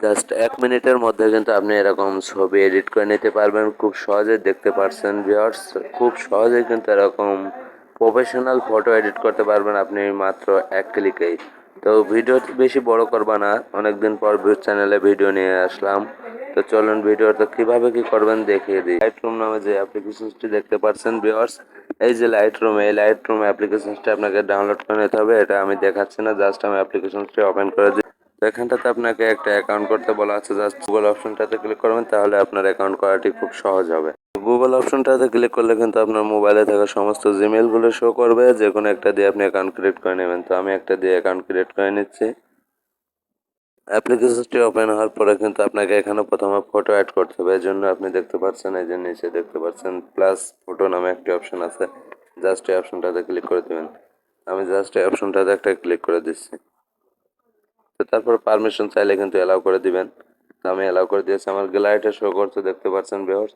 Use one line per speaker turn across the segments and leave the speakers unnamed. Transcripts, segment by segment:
Just 1 মিনিটের মধ্যে কিন্তু আপনি এরকম ছবি এডিট করে নিতে পারবেন খুব সহজে। দেখতে পারছেন ভিউয়ার্স, খুব সহজেই কিন্তু এরকম প্রফেশনাল ফটো এডিট করতে পারবেন আপনি মাত্র 1 ক্লিকেই। তো ভিডিওটি বেশি বড় করবা না, অনেকদিন পর চ্যানেলে ভিডিও নিয়ে আসলাম। তো চলুন ভিডিওটা কিভাবে কি করবেন দেখিয়ে দিই। লাইটরুম নামে যে অ্যাপ্লিকেশনটি দেখতে পাচ্ছেন ভিউয়ার্স, এই যে এই লাইটরুম অ্যাপ্লিকেশনটি আপনাকে ডাউনলোড করে নিতে হবে। এটা আমি দেখাচ্ছি না, জাস্ট আমি অ্যাপ্লিকেশনটি ওপেন করে দিই। তো এখানটাতে আপনাকে একটা অ্যাকাউন্ট করতে বলা আছে, জাস্ট গুগল অপশনটাতে ক্লিক করবেন, তাহলে আপনার অ্যাকাউন্ট করাটি খুব সহজ হবে। গুগল অপশনটাতে ক্লিক করলে কিন্তু আপনার মোবাইলে থাকা সমস্ত জিমেইল গুলো শো করবে, যে কোনো একটা দিয়ে আপনি অ্যাকাউন্ট ক্রিয়েট করে নেবেন। তো আমি একটা দিয়ে অ্যাকাউন্ট ক্রিয়েট করে নিচ্ছি। অ্যাপ্লিকেশনটি ওপেন হওয়ার পরে কিন্তু আপনাকে এখানে প্রথমে ফটো অ্যাড করতে হবে। এর জন্য আপনি দেখতে পাচ্ছেন, এই যে নিচে দেখতে পাচ্ছেন প্লাস ফটো নামে একটি অপশন আছে, জাস্ট এই অপশনটাতে ক্লিক করে দিবেন। আমি জাস্ট এই অপশনটাতে একটা ক্লিক করে দিচ্ছি। তো তারপর পারমিশন চাইলে কিন্তু অ্যালাউ করে দিবেন। তো আমি অ্যালাউ করে দিয়েছি। আমার গ্যালারিটা শো করতে দেখতে পাচ্ছেন ভিউয়ার্স।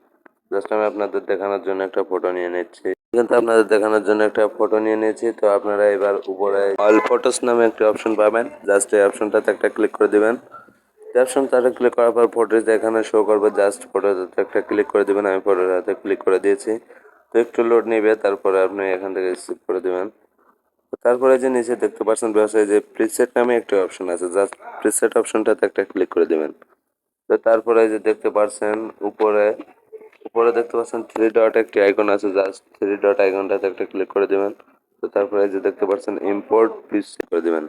জাস্ট আমি আপনাদের দেখানোর জন্য একটা ফটো নিয়ে নিচ্ছি। কিন্তু আপনাদের দেখানোর জন্য একটা ফটো নিয়ে নিয়েছি। তো আপনারা এবার উপরে অল ফটোস নামে একটা অপশন পাবেন, জাস্ট এই অপশনটাতে একটা ক্লিক করে দিবেন। অপশনটাতে ক্লিক করার পর ফটোতে এখানে শো করবে, জাস্ট ফটোতে একটা ক্লিক করে দিবেন। আমি ফটোটাতে ক্লিক করে দিয়েছি। তো একটু লোড নিবে, তারপরে আপনি এখান থেকে রিসিভ করে দিবেন। তারপরে যে নিচে দেখতে পাচ্ছেন ব্যবসায় যে প্রিসেট নামে একটা অপশন আছে, জাস্ট প্রিসেট অপশনটাতে একটা ক্লিক করে দিবেন। তো তারপরে যে দেখতে পাচ্ছেন উপরে উপরে দেখতে পাচ্ছেন থ্রি ডট একটি আইকন আছে, জাস্ট থ্রি ডট আইকনটাতে একটা ক্লিক করে দিবেন। তো তারপরে যে দেখতে পাচ্ছেন ইম্পোর্ট প্লিজ করে দিবেন।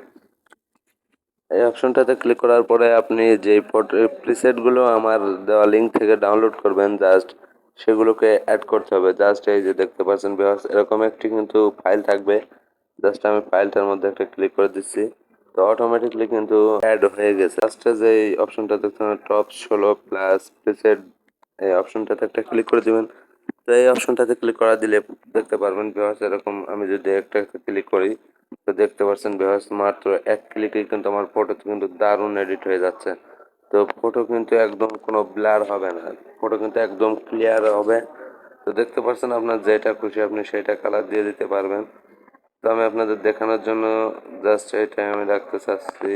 এই অপশনটাতে ক্লিক করার পরে আপনি যেই ফটো প্রিসেটগুলো আমার দেওয়া লিঙ্ক থেকে ডাউনলোড করবেন, জাস্ট সেগুলোকে অ্যাড করতে হবে। জাস্ট এই যে দেখতে পাচ্ছেন ভিউয়ার্স, এরকম একটি কিন্তু ফাইল থাকবে। জাস্ট আমি ফাইলটার মধ্যে একটা ক্লিক করে দিচ্ছি। তো অটোমেটিকলি কিন্তু অ্যাড হয়ে গেছে। লাস্টে যে অপশনটা দেখতে পাচ্ছেন টপ 16 প্লাস প্রিসেট, এই অপশনটাতে একটা ক্লিক করে দিবেন। তো এই অপশনটাতে ক্লিক করা দিলে দেখতে পারবেন ভিউয়ার্স, এরকম আমি যদি একটা ক্লিক করি, তো দেখতে পাচ্ছেন ভিউয়ার্স মাত্র 1 ক্লিকেই কিন্তু আমার ফটো কিন্তু দারুণ এডিট হয়ে যাচ্ছে। তো ফটো কিন্তু একদম কোনো ব্লার হবে না, ফটো কিন্তু একদম ক্লিয়ার হবে। তো দেখতে পাচ্ছেন আপনার যেটা খুশি আপনি সেটা কালার দিয়ে দিতে পারবেন। তো আমি আপনাদের দেখানোর জন্য জাস্ট এটাই আমি রাখতে চাচ্ছি।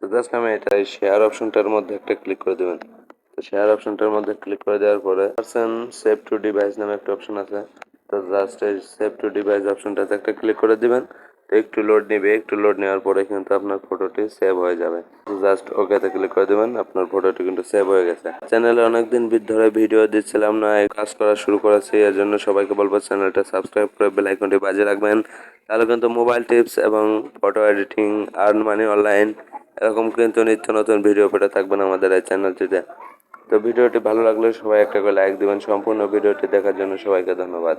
তো জাস্ট আমি এটা এই শেয়ার অপশনটার মধ্যে একটা ক্লিক করে দেবেন। তো শেয়ার অপশনটার মধ্যে ক্লিক করে দেওয়ার পরে পারসন সেভ টু ডিভাইস নামে একটা অপশন আছে। তো জাস্ট এই সেভ টু ডিভাইস অপশনটাতে একটা ক্লিক করে দিবেন। তো একটু লোড নেবে, একটু লোড নেওয়ার পরে কিন্তু আপনার ফটোটি সেভ হয়ে যাবে। জাস্ট ওকেতে ক্লিক করে দেবেন, আপনার ফটোটি কিন্তু সেভ হয়ে গেছে। চ্যানেলে অনেকদিন ধরে ভিডিও দিচ্ছিলাম না, এই কাজ করা শুরু করেছি। এর জন্য সবাইকে বলবো চ্যানেলটা সাবস্ক্রাইব করে বেল আইকনটি বাজিয়ে রাখবেন। তাহলে কিন্তু মোবাইল টিপস এবং photo editing, earn money online, এরকম কিন্তু নিত্য নতুন ভিডিও পেতে থাকবেন আমাদের এই চ্যানেলটিতে। তো ভিডিওটি ভালো লাগলে সবাই একটা করে লাইক দিবেন। সম্পূর্ণ ভিডিওটি দেখার জন্য সবাইকে ধন্যবাদ।